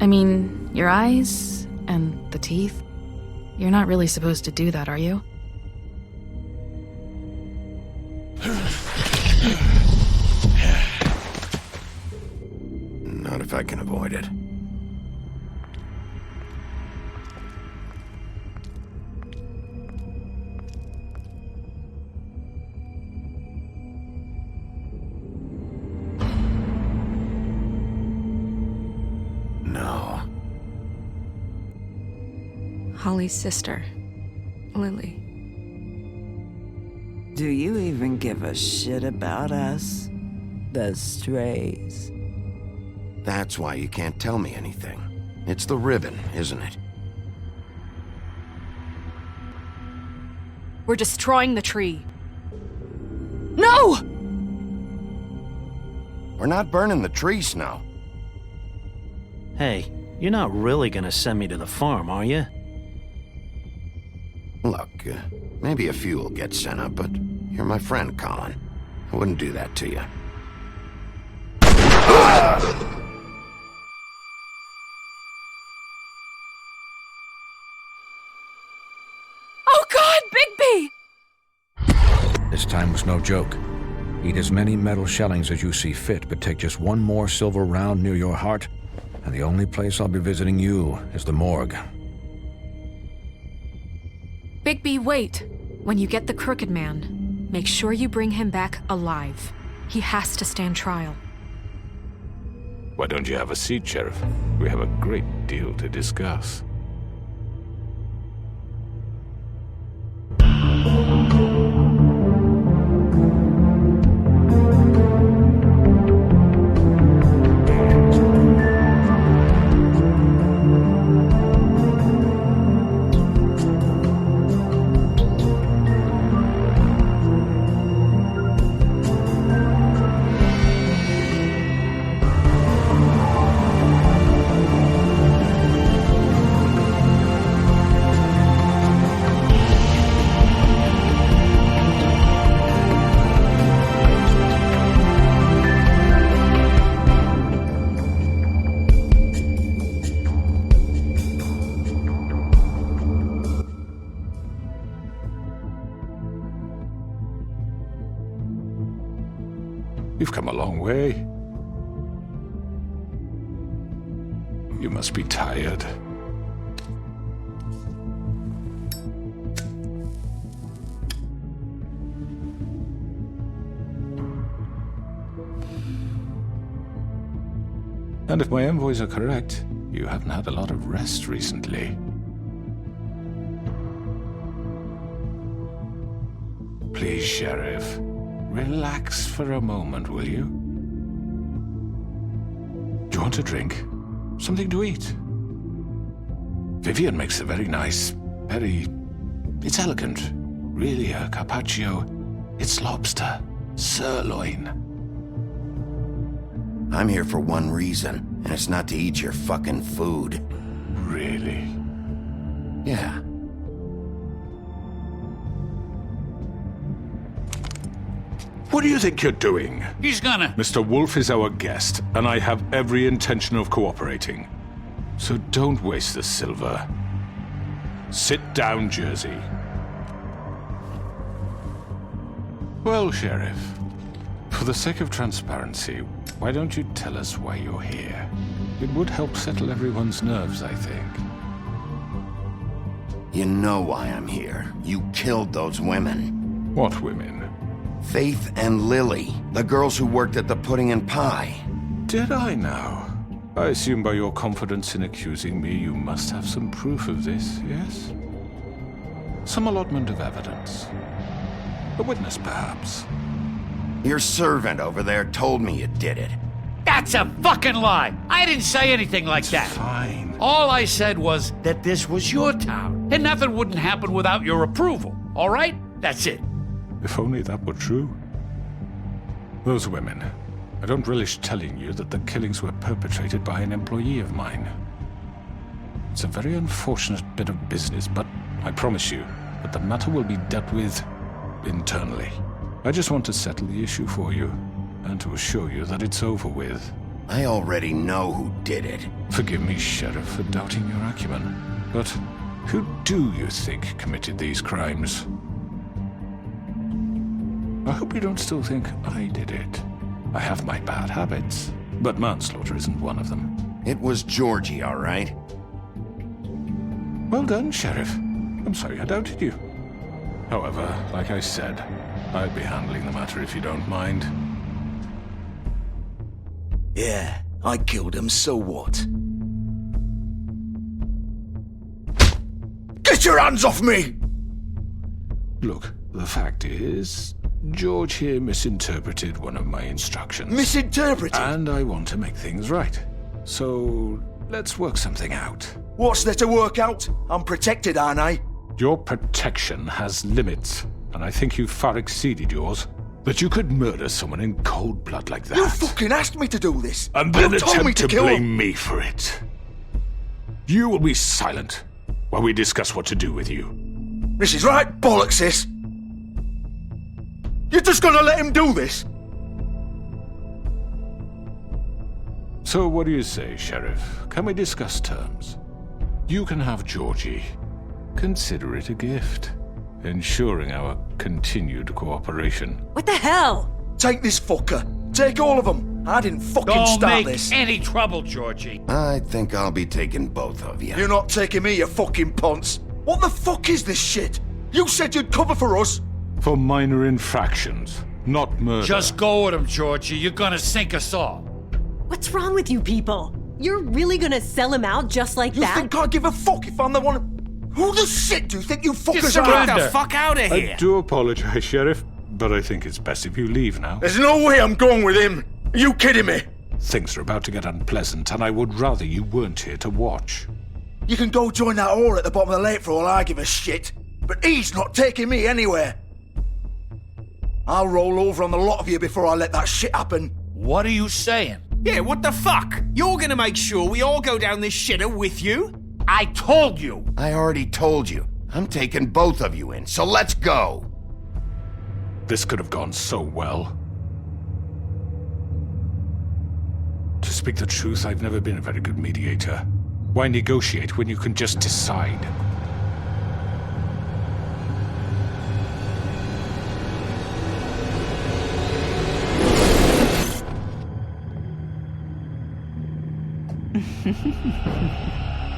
I mean, your eyes and the teeth. You're not really supposed to do that, are you? Not if I can avoid it. No. Holly's sister, Lily. Do you even give a shit about us? The strays. That's why you can't tell me anything. It's the ribbon, isn't it? We're destroying the tree. No! We're not burning the tree, Snow. Hey, you're not really gonna send me to the farm, are you? Look, maybe a few will get sent up, but you're my friend, Colin. I wouldn't do that to you. Oh God, Bigby! This time was no joke. Eat as many metal shellings as you see fit, but take just one more silver round near your heart, and the only place I'll be visiting you is the morgue. Bigby, wait. When you get the Crooked Man, make sure you bring him back alive. He has to stand trial. Why don't you have a seat, Sheriff? We have a great deal to discuss. You've come a long way. You must be tired. And if my envoys are correct, you haven't had a lot of rest recently. Please, Sheriff, relax for a moment, will you? Do you want a drink? Something to eat? Vivian makes a very nice, it's elegant. Really a carpaccio. It's lobster. Sirloin. I'm here for one reason, and it's not to eat your fucking food. Really? Yeah. What do you think you're doing? He's gonna... Mr. Wolf is our guest, and I have every intention of cooperating. So don't waste the silver. Sit down, Jersey. Well, Sheriff, for the sake of transparency, why don't you tell us why you're here? It would help settle everyone's nerves, I think. You know why I'm here. You killed those women. What women? Faith and Lily, the girls who worked at the Pudding and Pie. Did I now? I assume by your confidence in accusing me, you must have some proof of this, yes? Some allotment of evidence. A witness, perhaps. Your servant over there told me you did it. That's a fucking lie! I didn't say anything like that. Fine. All I said was that this was your town, and nothing wouldn't happen without your approval, all right? That's it. If only that were true. Those women. I don't relish telling you that the killings were perpetrated by an employee of mine. It's a very unfortunate bit of business, but I promise you that the matter will be dealt with internally. I just want to settle the issue for you, and to assure you that it's over with. I already know who did it. Forgive me, Sheriff, for doubting your acumen, but who do you think committed these crimes? I hope you don't still think I did it. I have my bad habits, but manslaughter isn't one of them. It was Georgie, all right? Well done, Sheriff. I'm sorry I doubted you. However, like I said, I'd be handling the matter if you don't mind. Yeah, I killed him, so what? Get your hands off me! Look, the fact is, George here misinterpreted one of my instructions. Misinterpreted? And I want to make things right. So, let's work something out. What's there to work out? I'm protected, aren't I? Your protection has limits, and I think you've far exceeded yours. That you could murder someone in cold blood like that. You fucking asked me to do this! And then you told me attempt to kill blame him. me for it. You will be silent while we discuss what to do with you. This is right bollocks, sis. You're just gonna let him do this? So what do you say, Sheriff? Can we discuss terms? You can have Georgie. Consider it a gift, ensuring our continued cooperation. What the hell? Take this fucker. Take all of them. I didn't fucking Don't start make this. any trouble, Georgie. I think I'll be taking both of you. You're not taking me, you fucking ponce. What the fuck is this shit? You said you'd cover for us. For minor infractions, not murder. Just go with him, Georgie. You're gonna sink us all. What's wrong with you people? You're really gonna sell him out just like You that? think I give a fuck if I'm the one? Who the shit do you think you fuckers are? surrender. Get the fuck out of I do apologize, Sheriff, but I think it's best if you leave now. There's no way I'm going with him. Are you kidding me? Things are about to get unpleasant, and I would rather you weren't here to watch. You can go join that whore at the bottom of the lake for all I give a shit. But he's not taking me anywhere. I'll roll over on the lot of you before I let that shit happen. What are you saying? Yeah, what the fuck? You're gonna make sure we all go down this shitter with you? I told you. I already told you. I'm taking both of you in, so let's go. This could have gone so well. To speak the truth, I've never been a very good mediator. Why negotiate when you can just decide?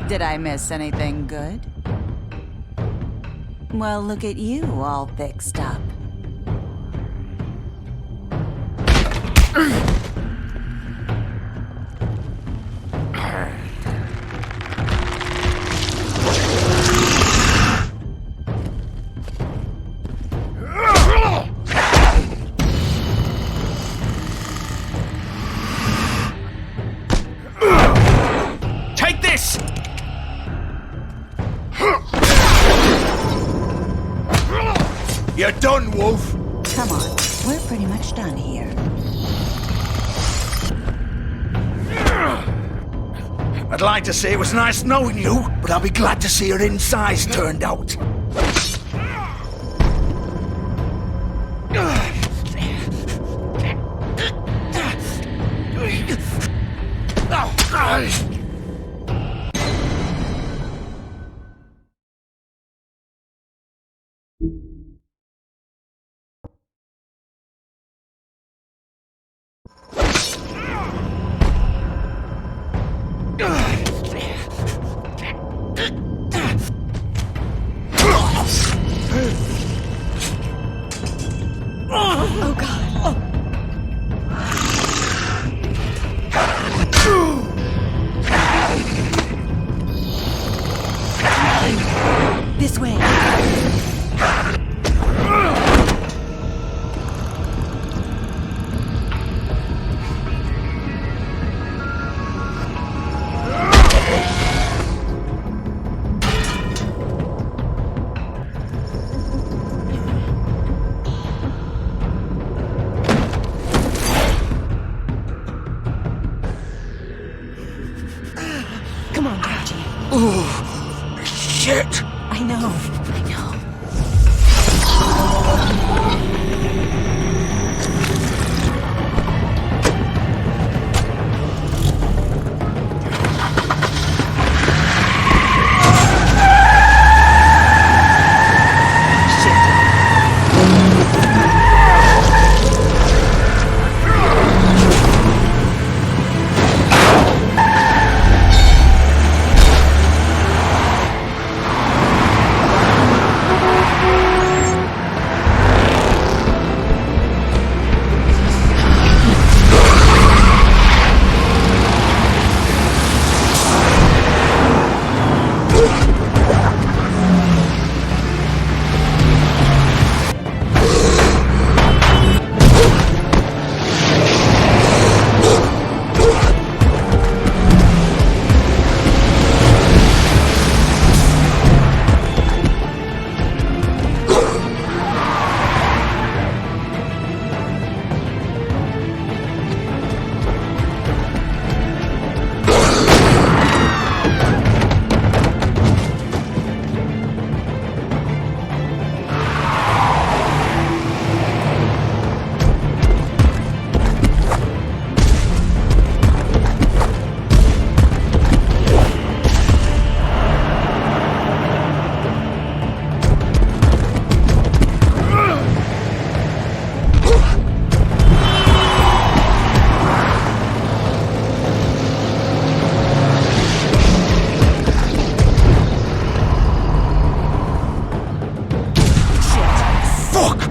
Did I miss anything good? Well, look at you, all fixed up. Take this! You're done, Wolf. Come on, we're pretty much done here. I'd like to say it was nice knowing you, but I'll be glad to see your insides turned out. Oh, God. This way. Come on, Archie. Oh, shit! I know.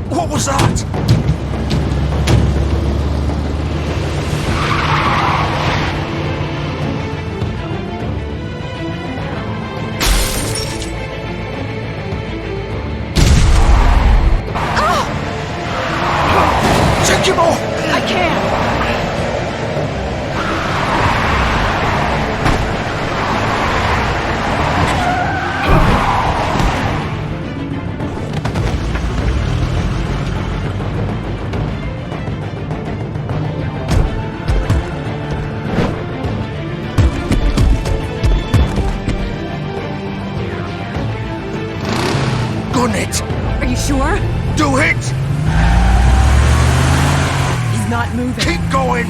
What was that? Take him off! I can't! Gun it! Are you sure? Do it! He's not moving. Keep going!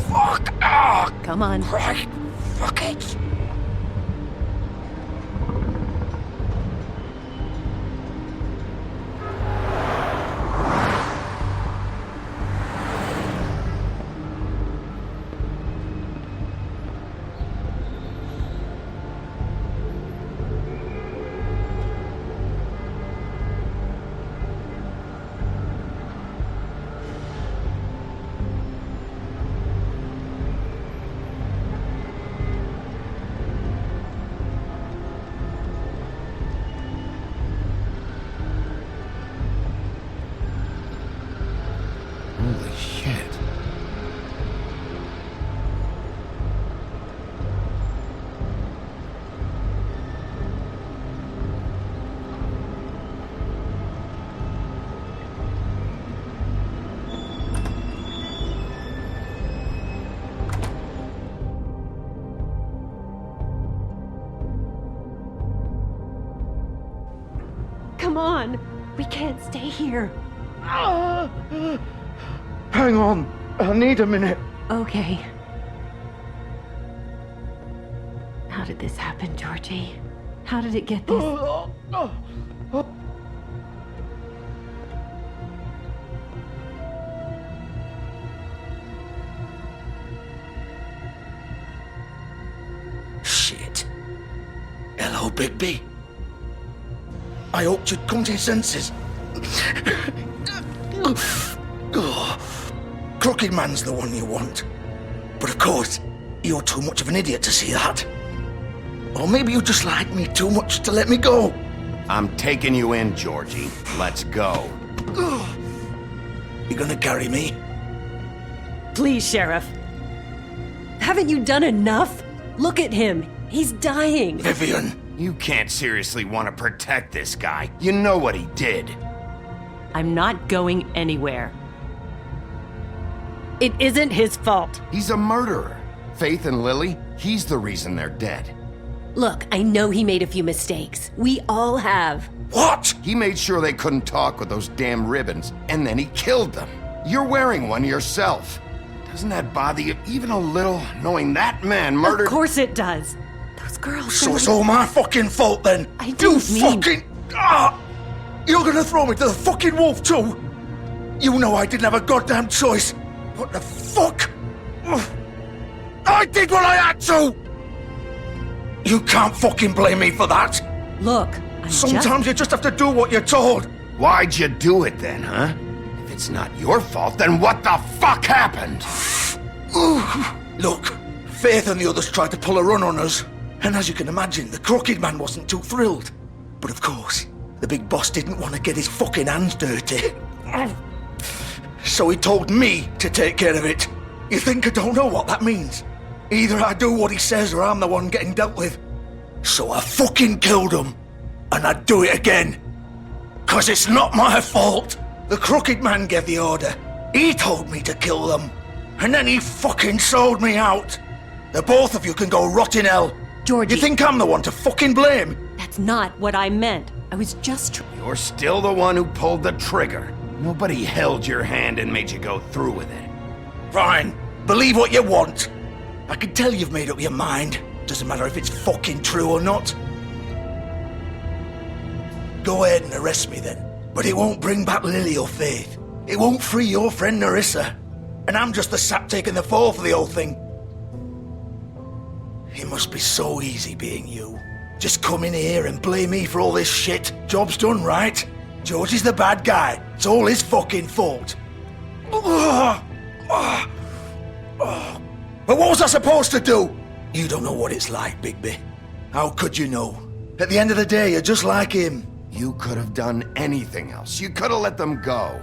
Fuck! Come on. Right. Fuck it. Holy shit. Come on. We can't stay here. Hang on. I need a minute. Okay. How did this happen, Georgie? How did it get this? Shit. Hello, Bigby. I hoped you'd come to your senses. Crooked Man's the one you want. But of course, you're too much of an idiot to see that. Or maybe you just like me too much to let me go. I'm taking you in, Georgie. Let's go. You gonna carry me? Please, Sheriff. Haven't you done enough? Look at him. He's dying. Vivian. You can't seriously want to protect this guy. You know what he did. I'm not going anywhere. It isn't his fault. He's a murderer. Faith and Lily, he's the reason they're dead. Look, I know he made a few mistakes. We all have. What? He made sure they couldn't talk with those damn ribbons, and then he killed them. You're wearing one yourself. Doesn't that bother you even a little, knowing that man murdered— Of course it does. Those girls— So it's all my fucking fault then? I didn't mean— fucking— You're gonna throw me to the fucking wolf too? You know I didn't have a goddamn choice. What the fuck? I did what I had to! You can't fucking blame me for that. Look, Sometimes you just have to do what you're told. Why'd you do it then, huh? If it's not your fault, then what the fuck happened? Look, Faith and the others tried to pull a run on us. And as you can imagine, the Crooked Man wasn't too thrilled. But of course, the big boss didn't want to get his fucking hands dirty. So he told me to take care of it. You think I don't know what that means? Either I do what he says or I'm the one getting dealt with. So I fucking killed him. And I'd do it again. 'Cause it's not my fault. The Crooked Man gave the order. He told me to kill them. And then he fucking sold me out. The both of you can go rot in hell. Georgie. You think I'm the one to fucking blame? That's not what I meant. I was just You're still the one who pulled the trigger. Nobody held your hand and made you go through with it. Fine. Believe what you want. I can tell you've made up your mind. Doesn't matter if it's fucking true or not. Go ahead and arrest me then. But it won't bring back Lily or Faith. It won't free your friend Nerissa. And I'm just the sap taking the fall for the whole thing. It must be so easy being you. Just come in here and blame me for all this shit. Job's done, right? George is the bad guy. It's all his fucking fault. But what was I supposed to do? You don't know what it's like, Bigby. How could you know? At the end of the day, you're just like him. You could have done anything else. You could have let them go.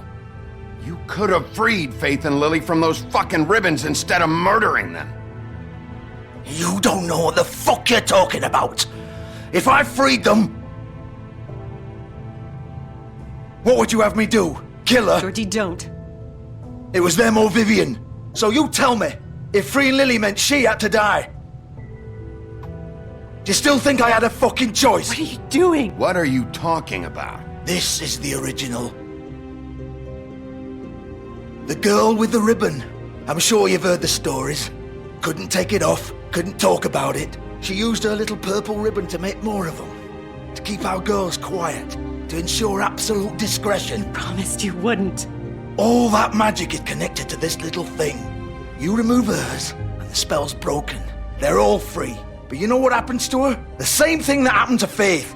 You could have freed Faith and Lily from those fucking ribbons instead of murdering them. You don't know what the fuck you're talking about. If I freed them... What would you have me do? Kill her? Georgie, don't. It was them or Vivian. So you tell me, if freeing Lily meant she had to die. Do you still think I had a fucking choice? What are you doing? What are you talking about? This is the original. The girl with the ribbon. I'm sure you've heard the stories. Couldn't take it off, couldn't talk about it. She used her little purple ribbon to make more of them. To keep our girls quiet, to ensure absolute discretion. You promised you wouldn't. All that magic is connected to this little thing. You remove hers, and the spell's broken. They're all free. But you know what happens to her? The same thing that happened to Faith.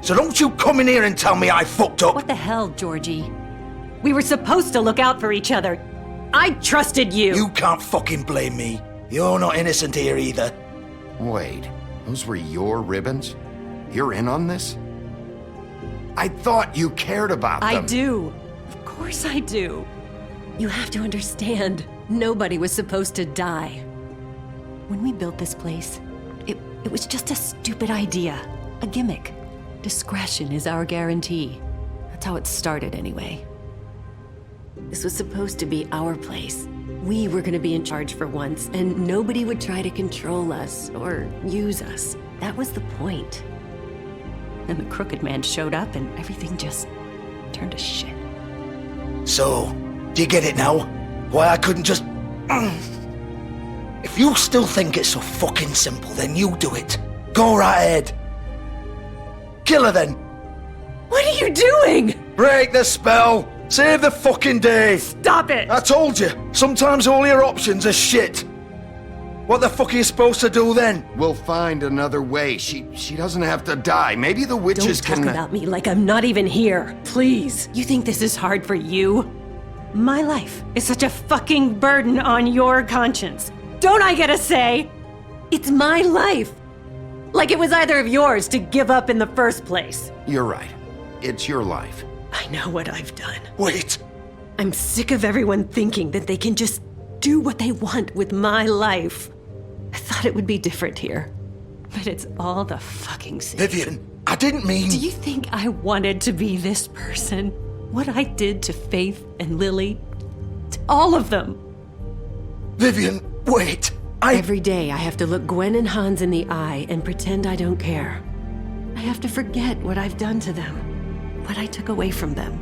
So don't you come in here and tell me I fucked up. What the hell, Georgie? We were supposed to look out for each other. I trusted you. You can't fucking blame me. You're not innocent here either. Wait, those were your ribbons? You're in on this? I thought you cared about them. I do. Of course I do. You have to understand, nobody was supposed to die. When we built this place, it was just a stupid idea. A gimmick. Discretion is our guarantee. That's how it started anyway. This was supposed to be our place. We were gonna be in charge for once, and nobody would try to control us or use us. That was the point. Then the Crooked Man showed up and everything just turned to shit. So, do you get it now? Why I couldn't just... If you still think it's so fucking simple, then you do it. Go right ahead. Kill her then. What are you doing? Break the spell. Save the fucking day. Stop it. I told you, sometimes all your options are shit. What the fuck are you supposed to do then? We'll find another way. She doesn't have to die. Maybe the witches Don't can... talk about me like I'm not even here. Please. You think this is hard for you? My life is such a fucking burden on your conscience. Don't I get a say? It's my life. Like it was either of yours to give up in the first place. You're right. It's your life. I know what I've done. Wait. I'm sick of everyone thinking that they can just do what they want with my life. I thought it would be different here. But it's all the fucking same. Vivian, I didn't mean... Do you think I wanted to be this person? What I did to Faith and Lily? To all of them. Vivian, wait. Every day I have to look Gwen and Hans in the eye and pretend I don't care. I have to forget what I've done to them. What I took away from them.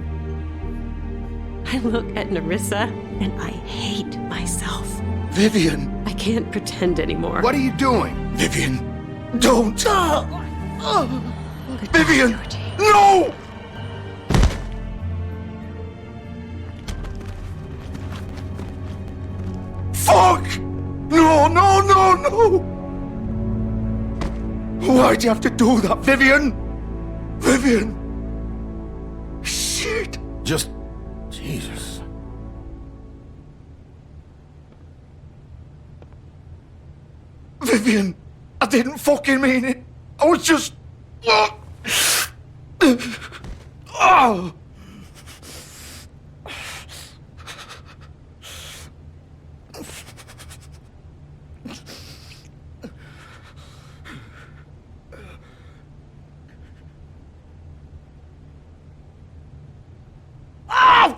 I look at Nerissa and I hate myself. Vivian. I can't pretend anymore. What are you doing? Vivian, don't. Vivian, Georgie. no! Fuck! No, no, no, no! Why'd you have to do that, Vivian? Vivian! Shit! Just... Jesus. Vivian, I didn't fucking mean it. I was just... Oh!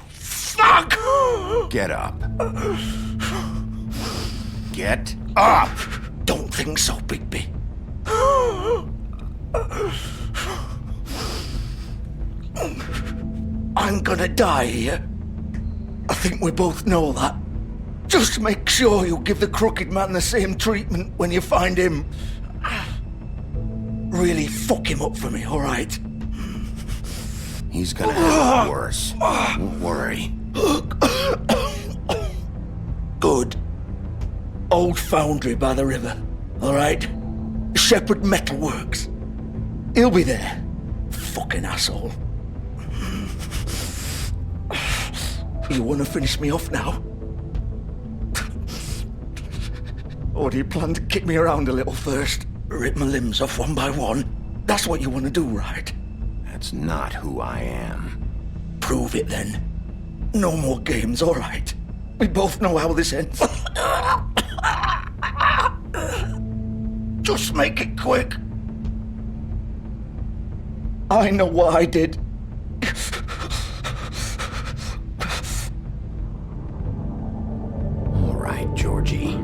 Fuck! Get up. Get up! Don't think so, Bigby. I'm gonna die here. I think we both know that. Just make sure you give the Crooked Man the same treatment when you find him. Really fuck him up for me, alright? He's gonna have it worse. Don't worry. Good. Old foundry by the river, alright? Shepherd Metalworks. He'll be there. Fucking asshole. You wanna finish me off now? Or do you plan to kick me around a little first? Rip my limbs off one by one? That's what you wanna do, right? That's not who I am. Prove it then. No more games, alright? We both know how this ends. Just make it quick. I know what I did. All right, Georgie.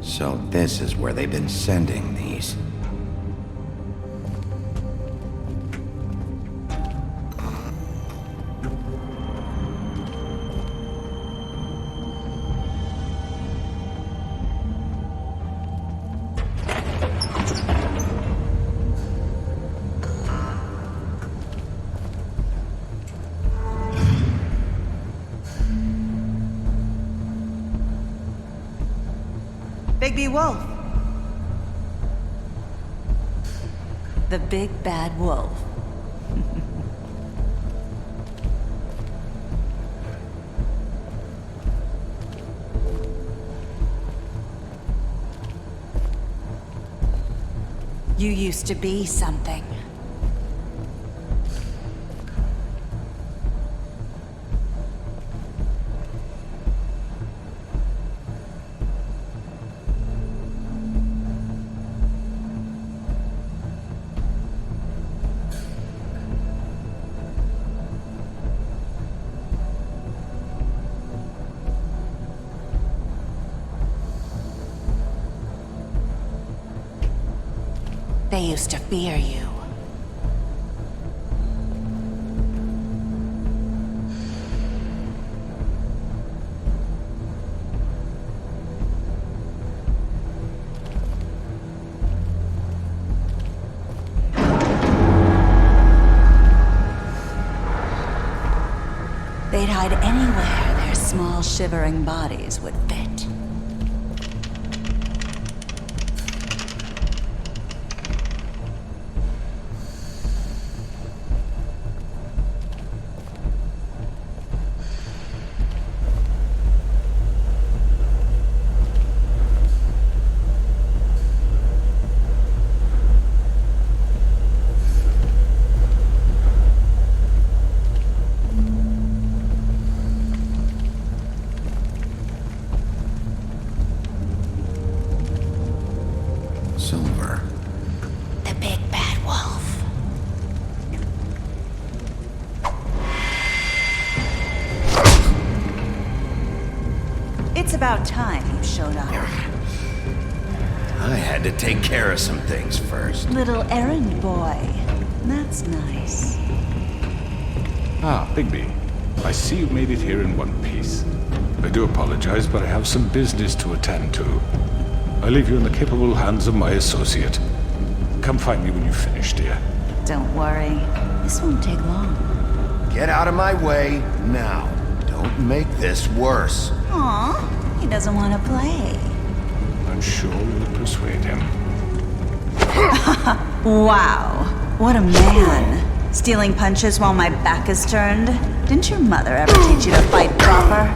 So this is where they've been sending these. Bigby Wolf. The big bad wolf. You used to be something. They used to fear you. They'd hide anywhere their small, shivering bodies would fit. Silver. The big bad wolf. It's about time you showed up. I had to take care of some things first. Little errand boy. That's nice. Ah, Bigby. I see you made it here in one piece. I do apologize, but I have some business to attend to. I leave you in the capable hands of my associate. Come find me when you finish, dear. Don't worry. This won't take long. Get out of my way now. Don't make this worse. Aw, he doesn't want to play. I'm sure you'll persuade him. Wow, what a man. Stealing punches while my back is turned? Didn't your mother ever teach you to fight proper?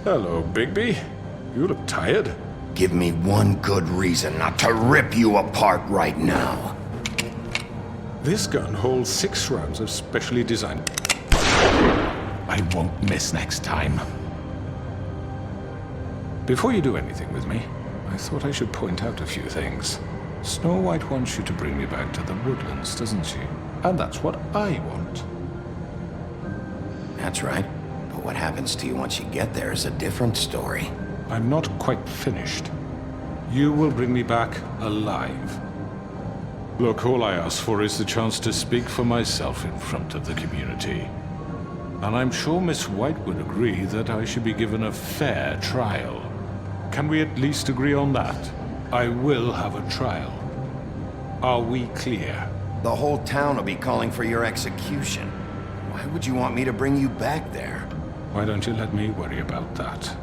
Hello, Bigby. You look tired. Give me one good reason not to rip you apart right now. This gun holds 6 rounds of specially designed... I won't miss next time. Before you do anything with me, I thought I should point out a few things. Snow White wants you to bring me back to the Woodlands, doesn't she? And that's what I want. That's right. But what happens to you once you get there is a different story. I'm not quite finished. You will bring me back alive. Look, all I ask for is the chance to speak for myself in front of the community. And I'm sure Miss White would agree that I should be given a fair trial. Can we at least agree on that? I will have a trial. Are we clear? The whole town will be calling for your execution. Why would you want me to bring you back there? Why don't you let me worry about that?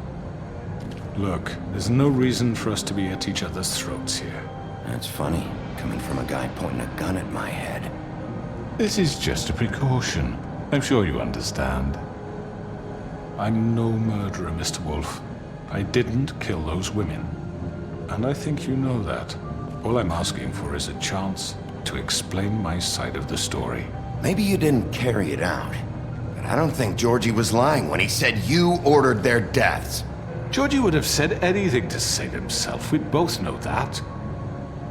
Look, there's no reason for us to be at each other's throats here. That's funny, coming from a guy pointing a gun at my head. This is just a precaution. I'm sure you understand. I'm no murderer, Mr. Wolf. I didn't kill those women. And I think you know that. All I'm asking for is a chance to explain my side of the story. Maybe you didn't carry it out, but I don't think Georgie was lying when he said you ordered their deaths. Georgie would have said anything to save himself. We'd both know that.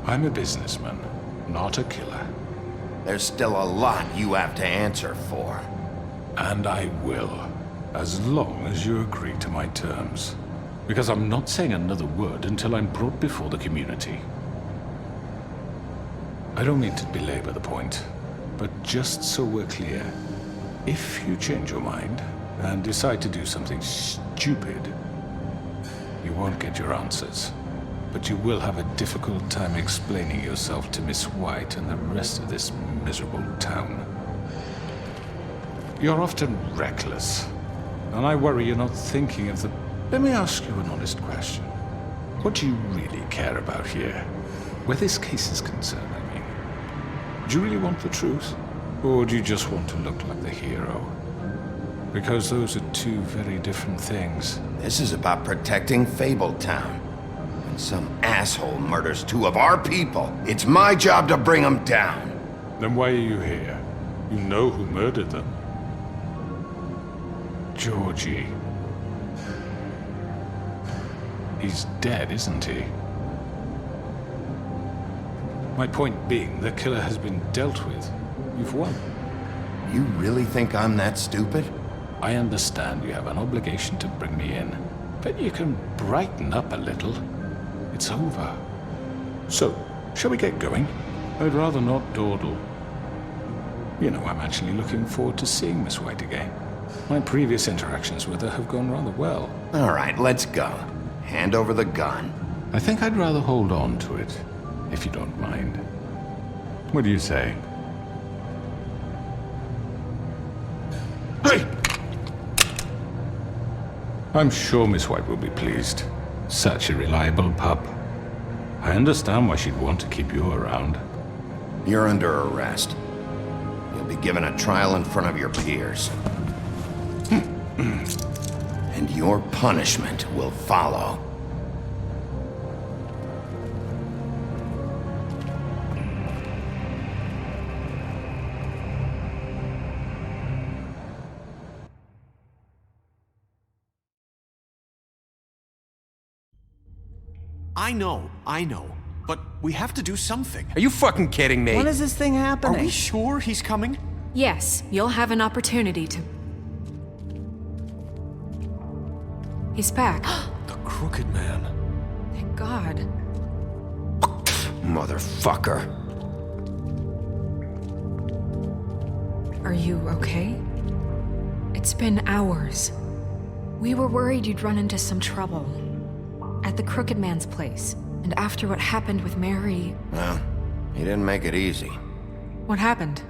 I'm a businessman, not a killer. There's still a lot you have to answer for. And I will, as long as you agree to my terms. Because I'm not saying another word until I'm brought before the community. I don't mean to belabor the point, but just so we're clear, if you change your mind and decide to do something stupid, you won't get your answers. But you will have a difficult time explaining yourself to Miss White and the rest of this miserable town. You're often reckless, and I worry you're not thinking of the... Let me ask you an honest question. What do you really care about here? Where this case is concerned, I mean. Do you really want the truth? Or do you just want to look like the hero? Because those are two very different things. This is about protecting Fabletown. When some asshole murders 2 of our people, it's my job to bring them down. Then why are you here? You know who murdered them. Georgie. He's dead, isn't he? My point being, the killer has been dealt with. You've won. You really think I'm that stupid? I understand you have an obligation to bring me in, but you can brighten up a little. It's over. So, shall we get going? I'd rather not dawdle. You know, I'm actually looking forward to seeing Miss White again. My previous interactions with her have gone rather well. All right, let's go. Hand over the gun. I think I'd rather hold on to it, if you don't mind. What do you say? Hey! I'm sure Miss White will be pleased. Such a reliable pup. I understand why she'd want to keep you around. You're under arrest. You'll be given a trial in front of your peers. And your punishment will follow. I know. But we have to do something. Are you fucking kidding me? When is this thing happening? Are we sure he's coming? Yes, you'll have an opportunity to... He's back. The Crooked Man. Thank God. Motherfucker. Are you okay? It's been hours. We were worried you'd run into some trouble. At the Crooked Man's place. And after what happened with Mary... Well, he didn't make it easy. What happened?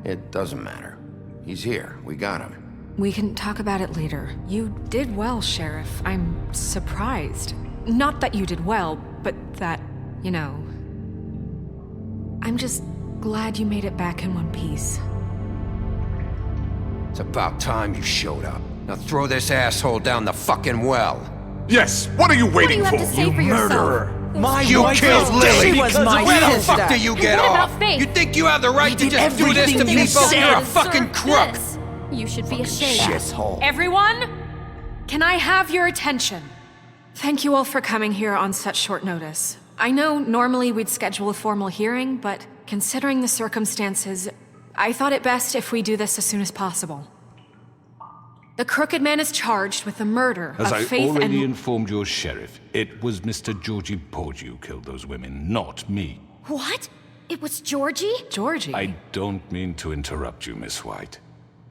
It doesn't matter. He's here. We got him. We can talk about it later. You did well, Sheriff. I'm surprised. Not that you did well, but that, you know... I'm just glad you made it back in one piece. It's about time you showed up. Now throw this asshole down the fucking well. Yes, what are you waiting What do you have to say for murderer? yourself? You killed Lily! She was my Where the sister. fuck do you get What off? about Faith? You think you have the right to did just do this to everything you people? said. You're a fucking crook! This. You should be ashamed. Shithole. Everyone, can I have your attention? Thank you all for coming here on such short notice. I know normally we'd schedule a formal hearing, but considering the circumstances, I thought it best if we do this as soon as possible. The Crooked Man is charged with the murder As of I Faith already and... informed your sheriff, it was Mr. Georgie Porgy who killed those women, not me. What? It was Georgie? Georgie? I don't mean to interrupt you, Miss White,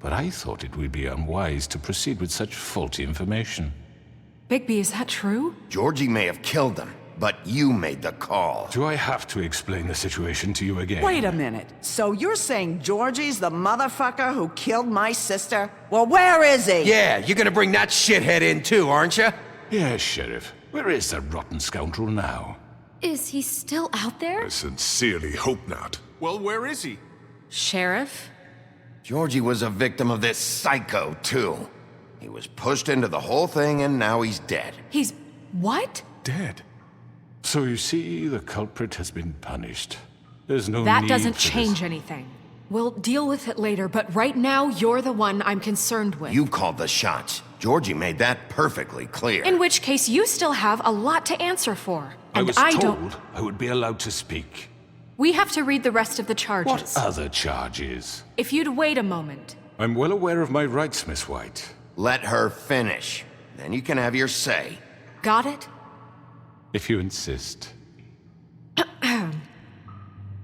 but I thought it would be unwise to proceed with such faulty information. Bigby, is that true? Georgie may have killed them, but you made the call. Do I have to explain the situation to you again? Wait a minute. So you're saying Georgie's the motherfucker who killed my sister? Well, where is he? Yeah, you're gonna bring that shithead in too, aren't you? Yes, Sheriff. Where is that rotten scoundrel now? Is he still out there? I sincerely hope not. Well, where is he? Sheriff? Georgie was a victim of this psycho, too. He was pushed into the whole thing and now he's dead. He's... what? Dead. So you see, the culprit has been punished. There's no That need doesn't for change this. anything. We'll deal with it later, but right now, you're the one I'm concerned with. You called the shots. Georgie made that perfectly clear. In which case, you still have a lot to answer for. I And was I told don't... I would be allowed to speak. We have to read the rest of the charges. What other charges? If you'd wait a moment. I'm well aware of my rights, Miss White. Let her finish. Then you can have your say. Got it? If you insist.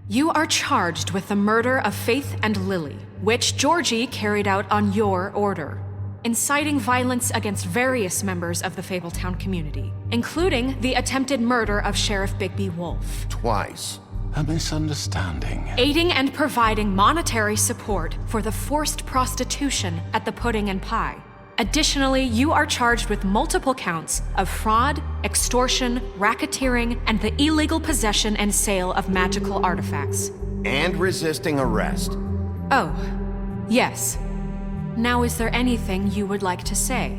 You are charged with the murder of Faith and Lily, which Georgie carried out on your order, inciting violence against various members of the Fabletown community, including the attempted murder of Sheriff Bigby Wolf. Twice. A misunderstanding. Aiding and providing monetary support for the forced prostitution at the Pudding and Pie. Additionally, you are charged with multiple counts of fraud, extortion, racketeering, and the illegal possession and sale of magical artifacts. And resisting arrest. Oh, yes. Now, is there anything you would like to say?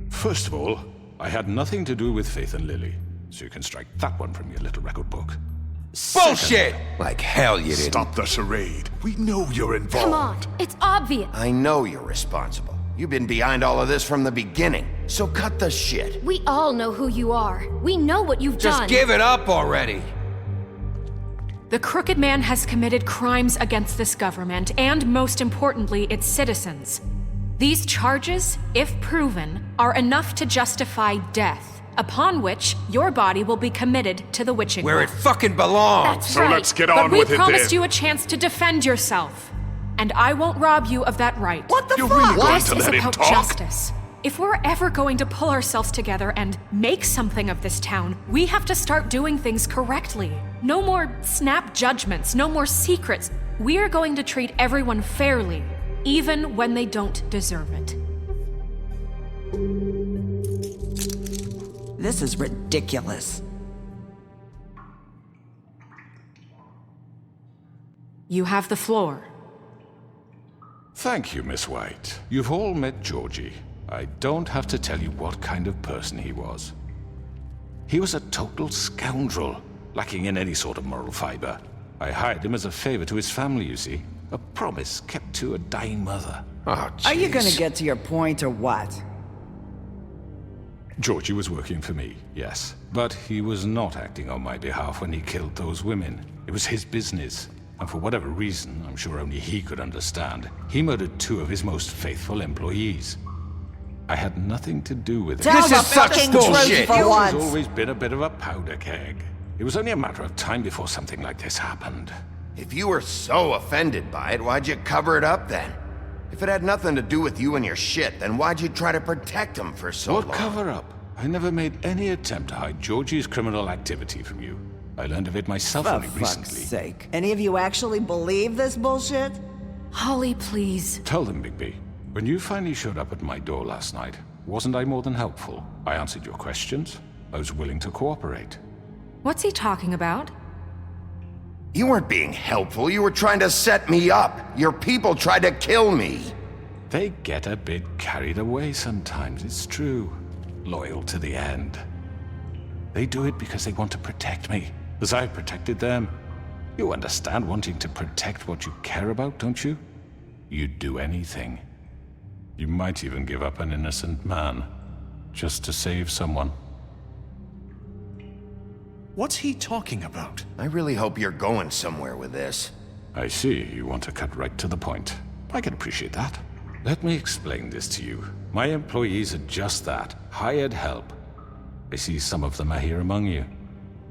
First of all, I had nothing to do with Faith and Lily, so you can strike that one from your little record book. Bullshit! Like hell you didn't. Stop the charade. We know you're involved. Come on, it's obvious. I know you're responsible. You've been behind all of this from the beginning, so cut the shit. We all know who you are. We know what you've Just done. give it up already. The Crooked Man has committed crimes against this government and, most importantly, its citizens. These charges, if proven, are enough to justify death, upon which your body will be committed to the witching Where well. it fucking belongs. That's So right. let's get But on we with it promised then. you a chance to defend yourself, and I won't rob you of that right. What the You're fuck? really going This to is let him about talk? justice. If we're ever going to pull ourselves together and make something of this town, we have to start doing things correctly. No more snap judgments, no more secrets. We are going to treat everyone fairly, even when they don't deserve it. This is ridiculous. You have the floor. Thank you, Miss White. You've all met Georgie. I don't have to tell you what kind of person he was. He was a total scoundrel, lacking in any sort of moral fiber. I hired him as a favor to his family, you see. A promise kept to a dying mother. Oh, jeez. Are you gonna get to your point or what? Georgie was working for me, yes. But he was not acting on my behalf when he killed those women. It was his business. And for whatever reason, I'm sure only he could understand, he murdered 2 of his most faithful employees. I had nothing to do with it. Tell This the is such fucking bullshit. truth for George once. has always been a bit of a powder keg. It was only a matter of time before something like this happened. If you were so offended by it, why'd you cover it up then? If it had nothing to do with you and your shit, then why'd you try to protect him for so long? What cover up? I never made any attempt to hide Georgie's criminal activity from you. I learned of it myself For only fuck's recently. sake. Any of you actually believe this bullshit? Holly, please. Tell them, Bigby. When you finally showed up at my door last night, wasn't I more than helpful? I answered your questions. I was willing to cooperate. What's he talking about? You weren't being helpful. You were trying to set me up. Your people tried to kill me. They get a bit carried away sometimes, it's true. Loyal to the end. They do it because they want to protect me, as I protected them. You understand wanting to protect what you care about, don't you? You'd do anything. You might even give up an innocent man, just to save someone. What's he talking about? I really hope you're going somewhere with this. I see you want to cut right to the point. I can appreciate that. Let me explain this to you. My employees are just that, hired help. I see some of them are here among you.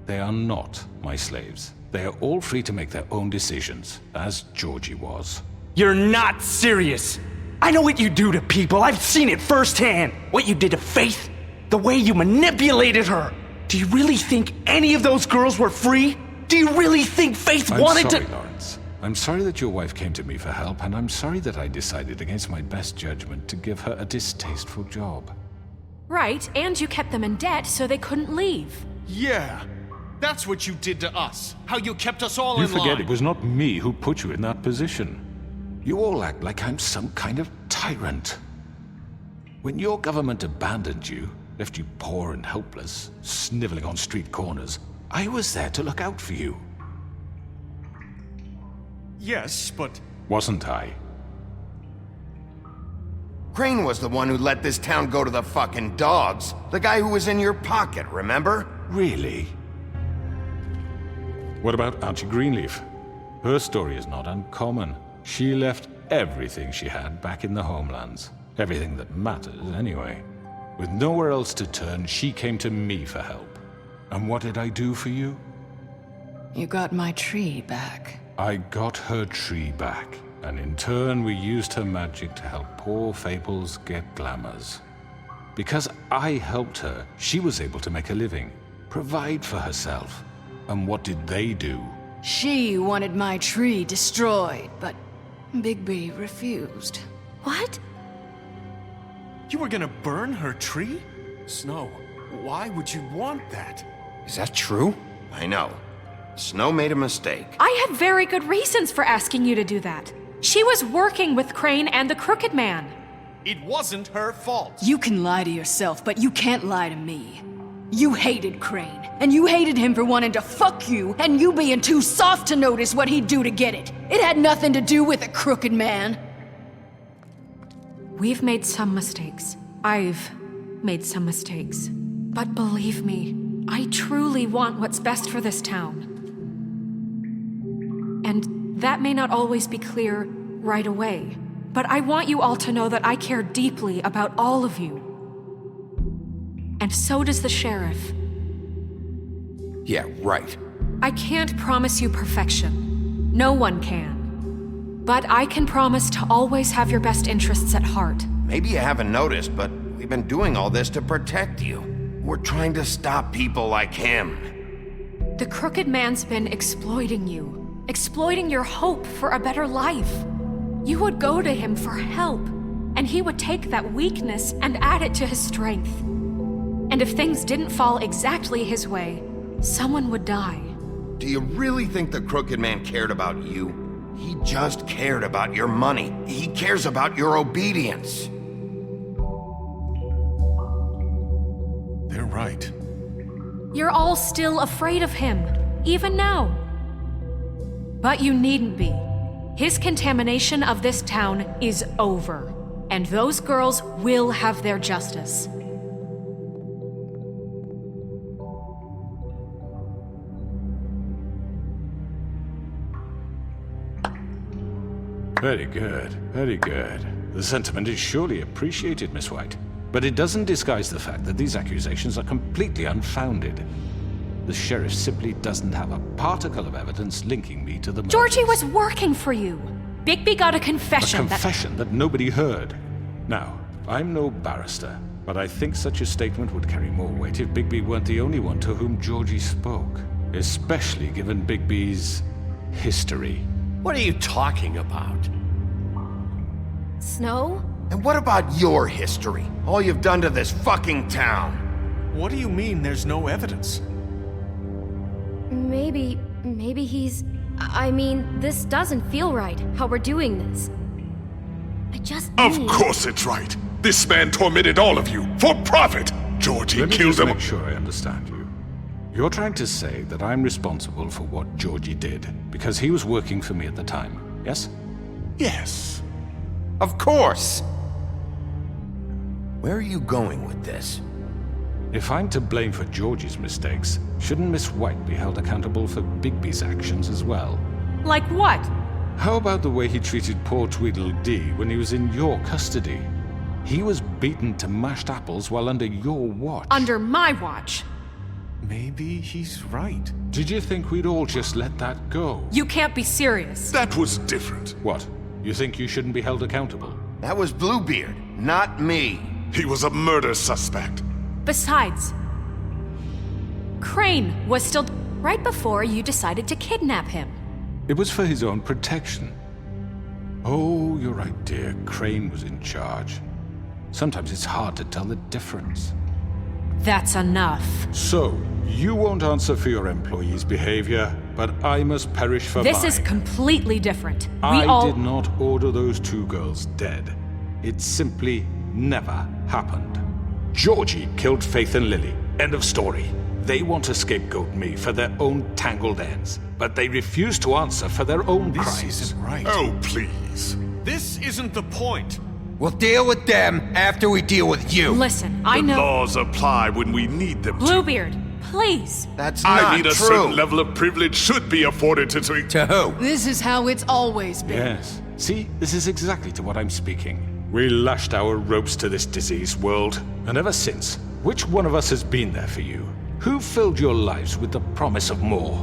They are not my slaves. They are all free to make their own decisions, as Georgie was. You're not serious! I know what you do to people, I've seen it firsthand! What you did to Faith, the way you manipulated her! Do you really think any of those girls were free? Do you really think Faith wanted to— I'm sorry, Lawrence. I'm sorry that your wife came to me for help, and I'm sorry that I decided against my best judgment to give her a distasteful job. Right, and you kept them in debt so they couldn't leave. Yeah, that's what you did to us. How you kept us all in line. You forget it was not me who put you in that position. You all act like I'm some kind of tyrant. When your government abandoned you, left you poor and helpless, sniveling on street corners, I was there to look out for you. Yes, but... Wasn't I? Crane was the one who let this town go to the fucking dogs. The guy who was in your pocket, remember? Really? What about Auntie Greenleaf? Her story is not uncommon. She left everything she had back in the homelands. Everything that matters, anyway. With nowhere else to turn, she came to me for help. And what did I do for you? You got my tree back. I got her tree back, and in turn we used her magic to help poor Fables get glamours. Because I helped her, she was able to make a living, provide for herself. And what did they do? She wanted my tree destroyed, but Bigby refused. What? You were gonna burn her tree? Snow, why would you want that? Is that true? I know. Snow made a mistake. I had very good reasons for asking you to do that. She was working with Crane and the Crooked Man. It wasn't her fault. You can lie to yourself, but you can't lie to me. You hated Crane, and you hated him for wanting to fuck you, and you being too soft to notice what he'd do to get it. It had nothing to do with the Crooked Man. We've made some mistakes. I've made some mistakes. But believe me, I truly want what's best for this town. And that may not always be clear right away, but I want you all to know that I care deeply about all of you. And so does the sheriff. Yeah, right. I can't promise you perfection. No one can. But I can promise to always have your best interests at heart. Maybe you haven't noticed, but we've been doing all this to protect you. We're trying to stop people like him. The Crooked Man's been exploiting you, exploiting your hope for a better life. You would go to him for help, and he would take that weakness and add it to his strength. And if things didn't fall exactly his way, someone would die. Do you really think the Crooked Man cared about you? He just cared about your money. He cares about your obedience. They're right. You're all still afraid of him, even now. But you needn't be. His contamination of this town is over, and those girls will have their justice. Very good, very good. The sentiment is surely appreciated, Miss White. But it doesn't disguise the fact that these accusations are completely unfounded. The sheriff simply doesn't have a particle of evidence linking me to the murders. Georgie was working for you. Bigby got a confession. A confession that nobody heard. Now, I'm no barrister, but I think such a statement would carry more weight if Bigby weren't the only one to whom Georgie spoke. Especially given Bigby's history. What are you talking about? Snow? And what about your history? All you've done to this fucking town? What do you mean there's no evidence? Maybe he's... I mean, this doesn't feel right, how we're doing this. I just Of need... course it's right. This man tormented all of you, for profit! Georgie Let me killed just him. make sure I understand you. You're trying to say that I'm responsible for what Georgie did, because he was working for me at the time, yes? Yes. Of course! Where are you going with this? If I'm to blame for Georgie's mistakes, shouldn't Miss White be held accountable for Bigby's actions as well? Like what? How about the way he treated poor Tweedledee when he was in your custody? He was beaten to mashed apples while under your watch. Under my watch. Maybe he's right. Did you think we'd all just let that go? You can't be serious. That was different. What? You think you shouldn't be held accountable? That was Bluebeard, not me. He was a murder suspect. Besides, Crane was still right before you decided to kidnap him. It was for his own protection. Oh, you're right, dear. Crane was in charge. Sometimes it's hard to tell the difference. That's enough. So, you won't answer for your employees' behavior, but I must perish for This mine. is completely different. I did not order those two girls dead. It simply never happened. Georgie killed Faith and Lily. End of story. They want to scapegoat me for their own tangled ends, but they refuse to answer for their own crimes. This isn't right. Oh, please. This isn't the point. We'll deal with them after we deal with you. Listen, I know... The laws apply when we need them to. Bluebeard, please. That's not I mean, a true. certain level of privilege should be afforded to... To who? This is how it's always been. Yes. See, this is exactly to what I'm speaking. We lashed our ropes to this diseased world, and ever since, which one of us has been there for you? Who filled your lives with the promise of more?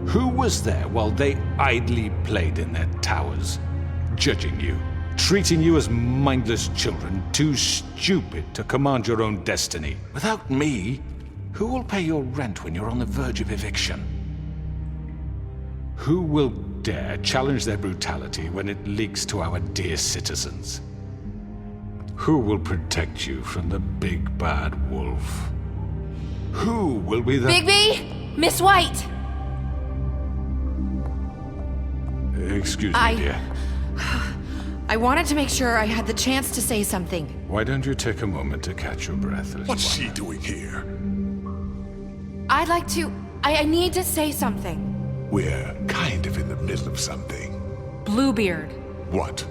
Who was there while they idly played in their towers, judging you, treating you as mindless children, too stupid to command your own destiny? Without me, who will pay your rent when you're on the verge of eviction? Who will dare challenge their brutality when it leaks to our dear citizens? Who will protect you from the big bad wolf? Who will be the... Bigby! Miss White! Excuse me, dear. I wanted to make sure I had the chance to say something. Why don't you take a moment to catch your breath? What's she doing here? I'd like to... I need to say something. We're kind of in the middle of something. Bluebeard. What?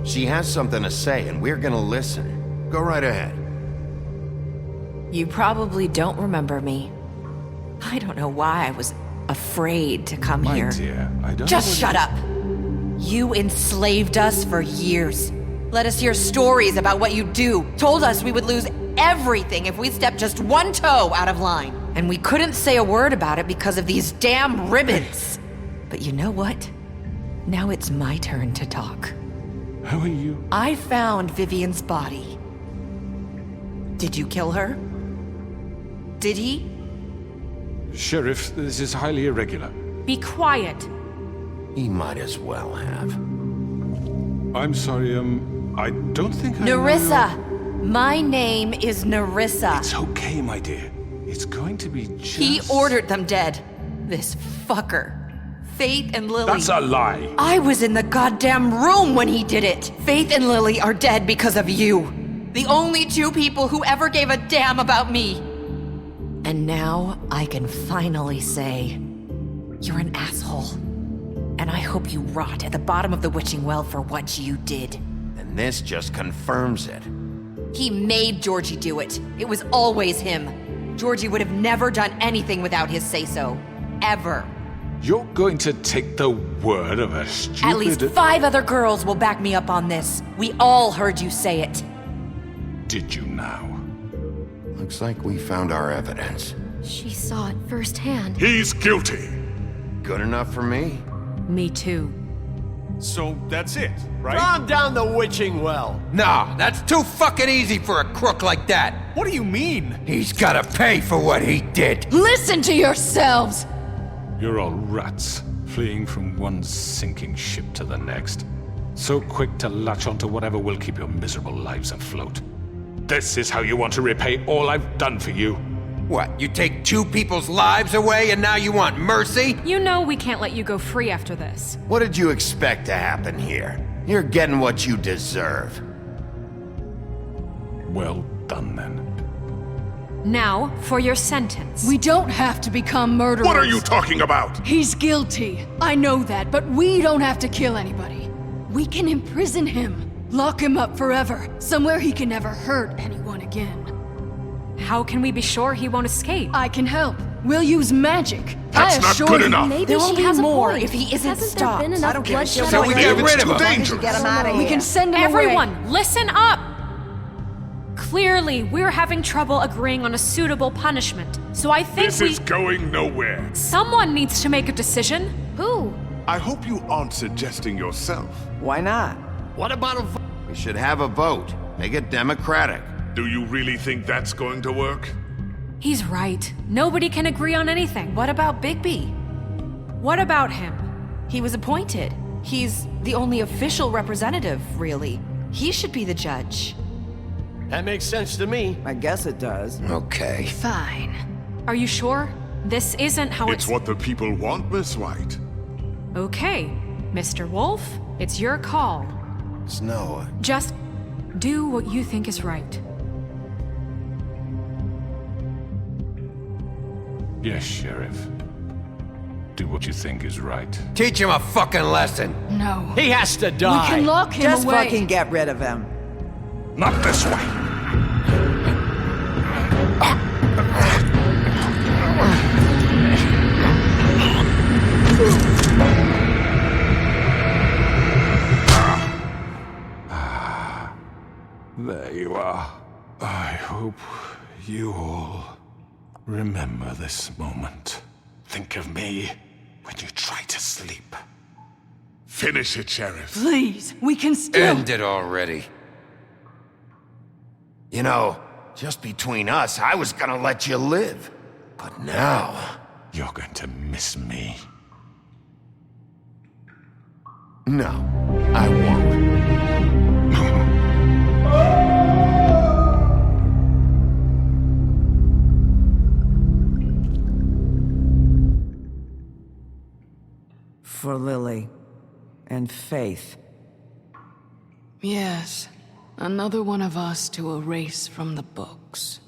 She has something to say, and we're gonna listen. Go right ahead. You probably don't remember me. I don't know why I was afraid to come My here. dear, I don't Just know shut up! You enslaved us for years. Let us hear stories about what you do. Told us we would lose everything if we stepped just one toe out of line. And we couldn't say a word about it because of these damn ribbons. But you know what? Now it's my turn to talk. How are you? I found Vivian's body. Did you kill her? Did he? Sheriff, this is highly irregular. Be quiet. He might as well have. I'm sorry, I don't think I know Nerissa! your- My name is Nerissa. It's okay, my dear. It's going to be just... He ordered them dead. This fucker. Faith and Lily. That's a lie. I was in the goddamn room when he did it. Faith and Lily are dead because of you. The only two people who ever gave a damn about me. And now I can finally say, you're an asshole. And I hope you rot at the bottom of the witching well for what you did. And this just confirms it. He made Georgie do it. It was always him. Georgie would have never done anything without his say-so. Ever. You're going to take the word of a stupid... At least 5 other girls will back me up on this. We all heard you say it. Did you now? Looks like we found our evidence. She saw it firsthand. He's guilty. Good enough for me. Me too. So that's it, right? Calm down the witching well. Nah, that's too fucking easy for a crook like that. What do you mean? He's gotta pay for what he did. Listen to yourselves! You're all rats, fleeing from one sinking ship to the next. So quick to latch onto whatever will keep your miserable lives afloat. This is how you want to repay all I've done for you? What, you take 2 people's lives away and now you want mercy? You know we can't let you go free after this. What did you expect to happen here? You're getting what you deserve. Well done, then. Now, for your sentence. We don't have to become murderers. What are you talking about? He's guilty. I know that, but we don't have to kill anybody. We can imprison him. Lock him up forever. Somewhere he can never hurt anyone again. How can we be sure he won't escape? I can help. We'll use magic. That's I not assure good you. enough. Maybe There she won't be has a more point. if he isn't Hasn't stopped. there been enough bloodshed? So we get rid of him. Get him out of We here. can send him Everyone, away. listen up! Clearly, we're having trouble agreeing on a suitable punishment. So I think This is going nowhere. someone needs to make a decision. Who? I hope you aren't suggesting yourself. Why not? What about a vote? We should have a vote. Make it democratic. Do you really think that's going to work? He's right. Nobody can agree on anything. What about Bigby? What about him? He was appointed. He's the only official representative, really. He should be the judge. That makes sense to me. I guess it does. Okay. Fine. Are you sure? This isn't how It's what the people want, Miss White. Okay, Mr. Wolf, it's your call. Snow. Just do what you think is right. Yes, Sheriff. Do what you think is right. Teach him a fucking lesson. No. He has to die. We can lock him Just away. fucking get rid of him. Not this way. There you are. I hope you all remember this moment. Think of me when you try to sleep. Finish it, Sheriff. Please, we can still. End it already. You know, just between us, I was gonna let you live. But now... You're going to miss me. No, I won't. For Lily. And Faith. Yes. Another one of us to erase from the books.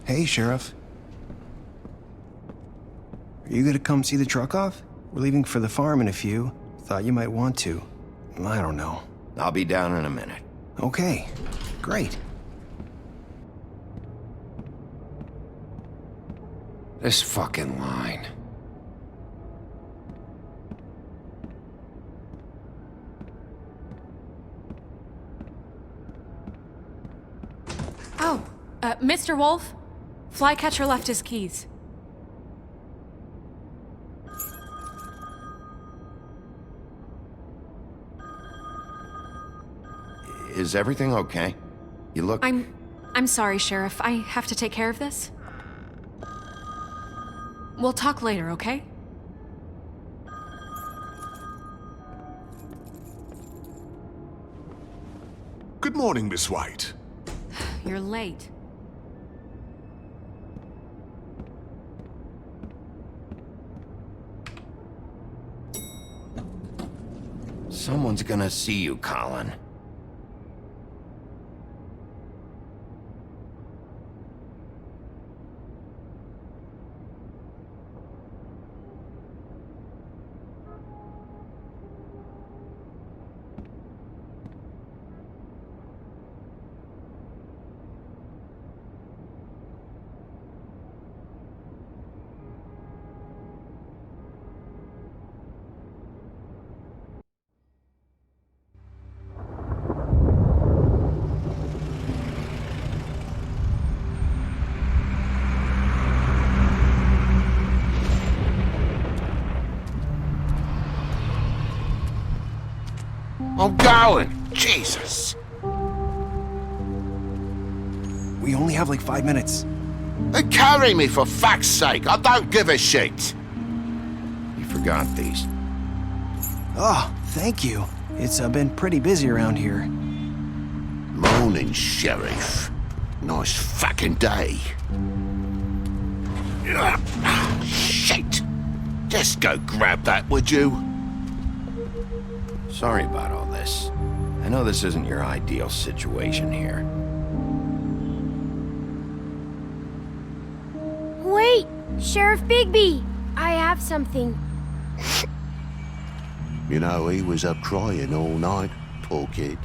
Hey, Sheriff. Are you gonna come see the truck off? We're leaving for the farm in a few. Thought you might want to. I don't know. I'll be down in a minute. Okay, great. This fucking line. Oh, Mr. Wolf? Flycatcher left his keys. Is everything okay? You look... I'm sorry, Sheriff. I have to take care of this. We'll talk later, okay? Good morning, Miss White. You're late. Someone's gonna see you, Colin. I'm going. Jesus. We only have like 5 minutes. Carry me for fuck's sake. I don't give a shit. You forgot these. Oh, thank you. It's been pretty busy around here. Morning, Sheriff. Nice fucking day. Shit. Just go grab that, would you? Sorry about all this. I know this isn't your ideal situation here. Wait! Sheriff Bigby! I have something. You know, he was up crying all night, poor kid.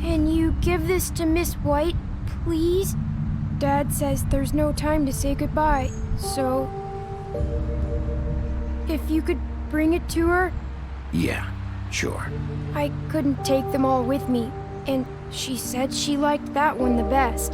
Can you give this to Miss White, please? Dad says there's no time to say goodbye, so... If you could bring it to her? Yeah, sure. I couldn't take them all with me, and she said she liked that one the best.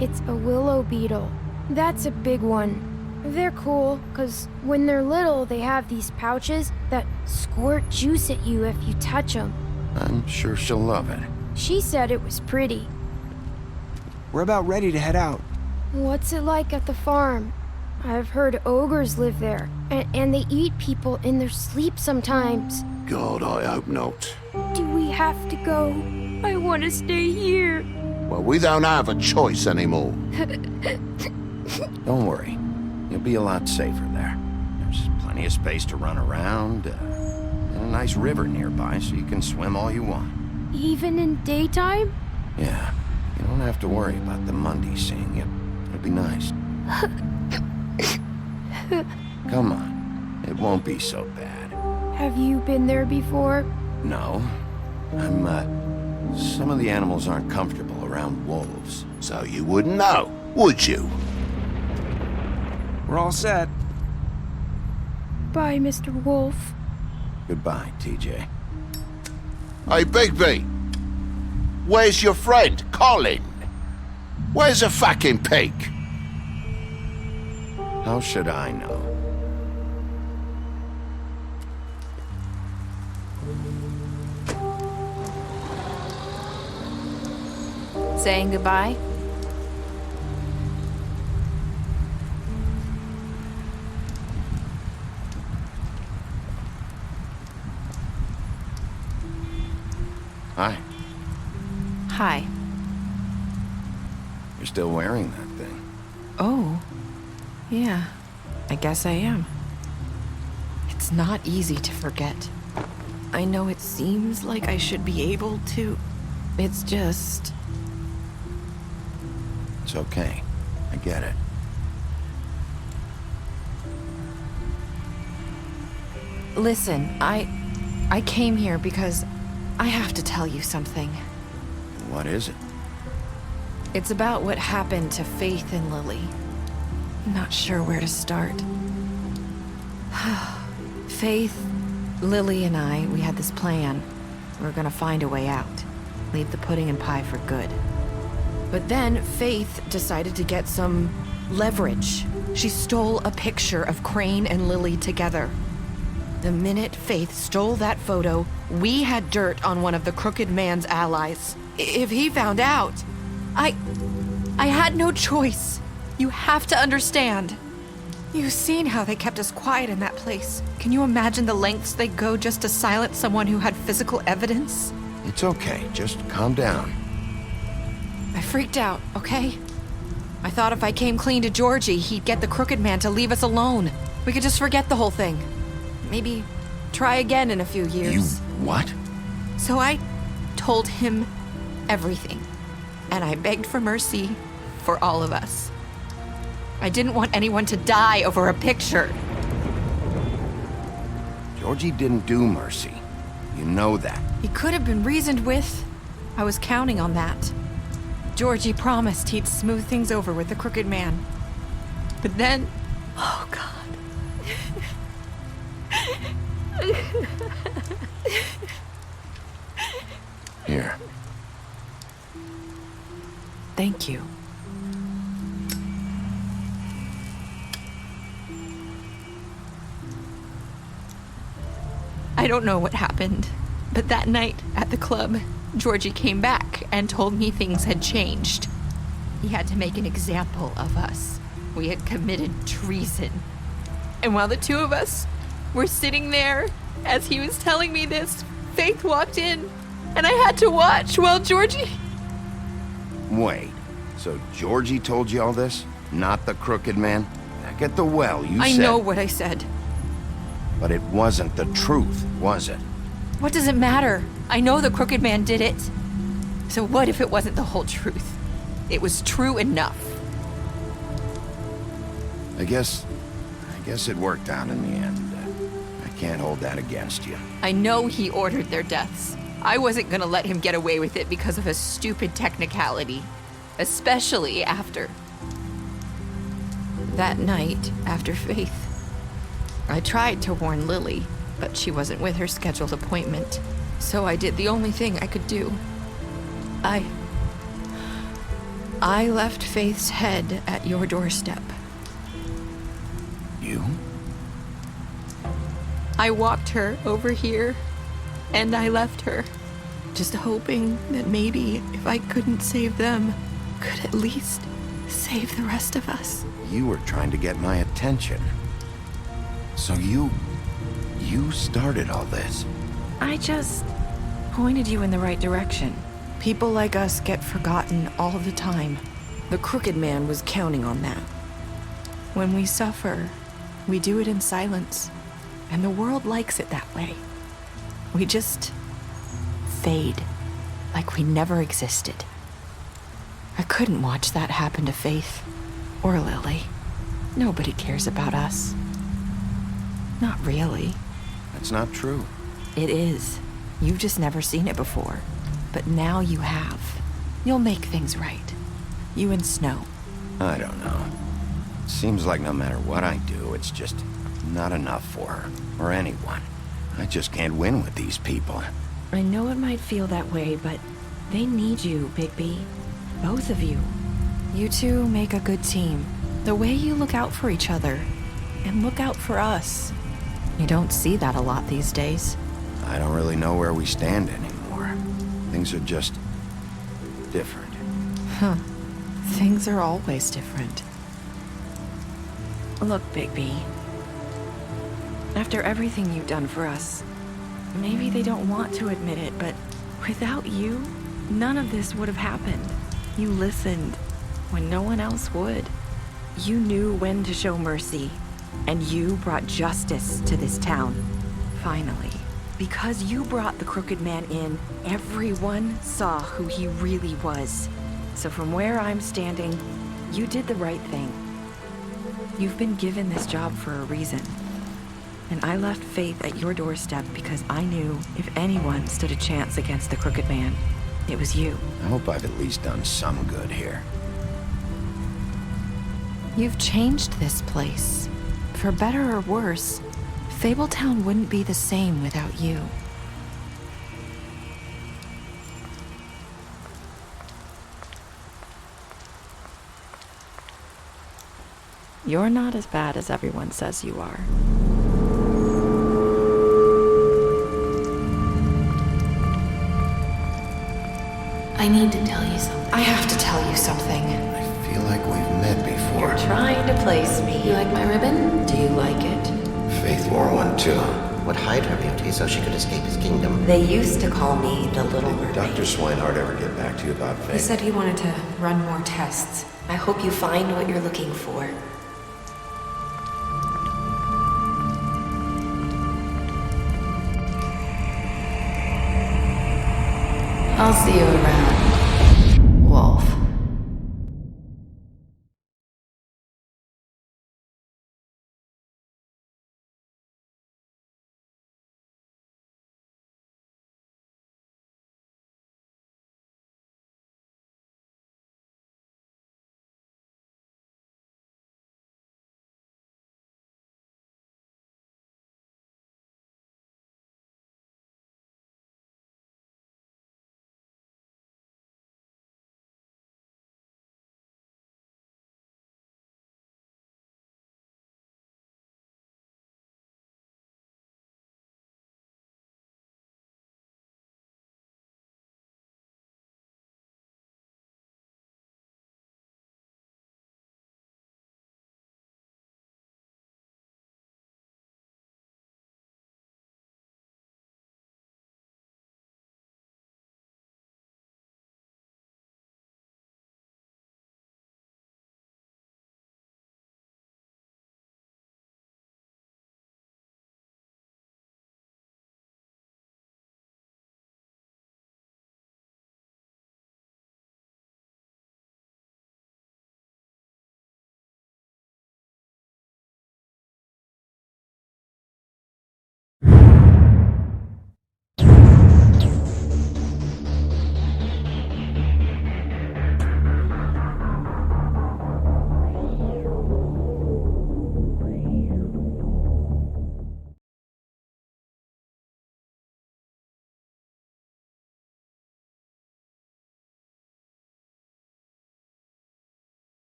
It's a willow beetle. That's a big one. They're cool, 'cause when they're little, they have these pouches that squirt juice at you if you touch them. I'm sure she'll love it. She said it was pretty. We're about ready to head out. What's it like at the farm? I've heard ogres live there, and they eat people in their sleep sometimes. God, I hope not. Do we have to go? I want to stay here. Well, we don't have a choice anymore. Don't worry. You'll be a lot safer there. There's plenty of space to run around, and a nice river nearby so you can swim all you want. Even in daytime? Yeah, you don't have to worry about the Mundy seeing you. It'll be nice. Come on. It won't be so bad. Have you been there before? No. Some of the animals aren't comfortable around wolves. So you wouldn't know, would you? We're all set. Bye, Mr. Wolf. Goodbye, TJ. Hey, Bigby. Where's your friend, Colin? Where's the fucking pig? How should I know? Saying goodbye? Hi. Hi. You're still wearing that thing. Oh. Yeah. I guess I am. It's not easy to forget. I know it seems like I should be able to. It's just... It's okay. I get it. Listen, I came here because I have to tell you something. What is it? It's about what happened to Faith and Lily. I'm not sure where to start. Faith, Lily, and I, we had this plan. We were gonna find a way out. Leave the pudding and pie for good. But then Faith decided to get some leverage. She stole a picture of Crane and Lily together. The minute Faith stole that photo, we had dirt on one of the Crooked Man's allies. If he found out, I had no choice. You have to understand. You've seen how they kept us quiet in that place. Can you imagine the lengths they go just to silence someone who had physical evidence? It's okay. Just calm down. I freaked out, okay? I thought if I came clean to Georgie, he'd get the Crooked Man to leave us alone. We could just forget the whole thing. Maybe try again in a few years. You what? So I told him everything. And I begged for mercy for all of us. I didn't want anyone to die over a picture. Georgie didn't do mercy. You know that. He could have been reasoned with. I was counting on that. Georgie promised he'd smooth things over with the Crooked Man. But then... Oh, God. Here. Thank you. I don't know what happened, but that night at the club, Georgie came back and told me things had changed. He had to make an example of us. We had committed treason. And while the two of us were sitting there, as he was telling me this, Faith walked in, and I had to watch while Georgie... Wait, so Georgie told you all this? Not the crooked man? Back at the well, you said... I know what I said. But it wasn't the truth, was it? What does it matter? I know the crooked man did it. So what if it wasn't the whole truth? It was true enough. I guess it worked out in the end. I can't hold that against you. I know he ordered their deaths. I wasn't gonna let him get away with it because of a stupid technicality. Especially after... that night, after Faith. I tried to warn Lily, but she wasn't with her scheduled appointment. So I did the only thing I could do. I left Faith's head at your doorstep. You? I walked her over here, and I left her, just hoping that maybe if I couldn't save them, could at least save the rest of us. You were trying to get my attention. So you started all this. I just pointed you in the right direction. People like us get forgotten all the time. The crooked man was counting on that. When we suffer, we do it in silence, and the world likes it that way. We just fade, like we never existed. I couldn't watch that happen to Faith or Lily. Nobody cares about us. Not really. That's not true. It is. You've just never seen it before. But now you have. You'll make things right. You and Snow. I don't know. Seems like no matter what I do, it's just not enough for her, or anyone. I just can't win with these people. I know it might feel that way, but they need you, Bigby. Both of you. You two make a good team. The way you look out for each other, and look out for us. You don't see that a lot these days. I don't really know where we stand anymore. Things are just different. Huh. Things are always different. Look, Bigby. After everything you've done for us, maybe they don't want to admit it, but without you, none of this would have happened. You listened when no one else would. You knew when to show mercy, and you brought justice to this town. Finally. Because you brought the crooked man in, everyone saw who he really was. So from where I'm standing, you did the right thing. You've been given this job for a reason. And I left Faith at your doorstep because I knew if anyone stood a chance against the crooked man, it was you. I hope I've at least done some good here. You've changed this place. For better or worse, Fabletown wouldn't be the same without you. You're not as bad as everyone says you are. I need to tell you something. I have to tell you something. I feel like we've met before. You're trying to place me. You like my ribbon? Do you like it? Faith wore one too. Would hide her beauty so she could escape his kingdom. They used to call me the Little Mermaid. Did Dr. Swinehart ever get back to you about Faith? He said he wanted to run more tests. I hope you find what you're looking for. I'll see you around, Wolf.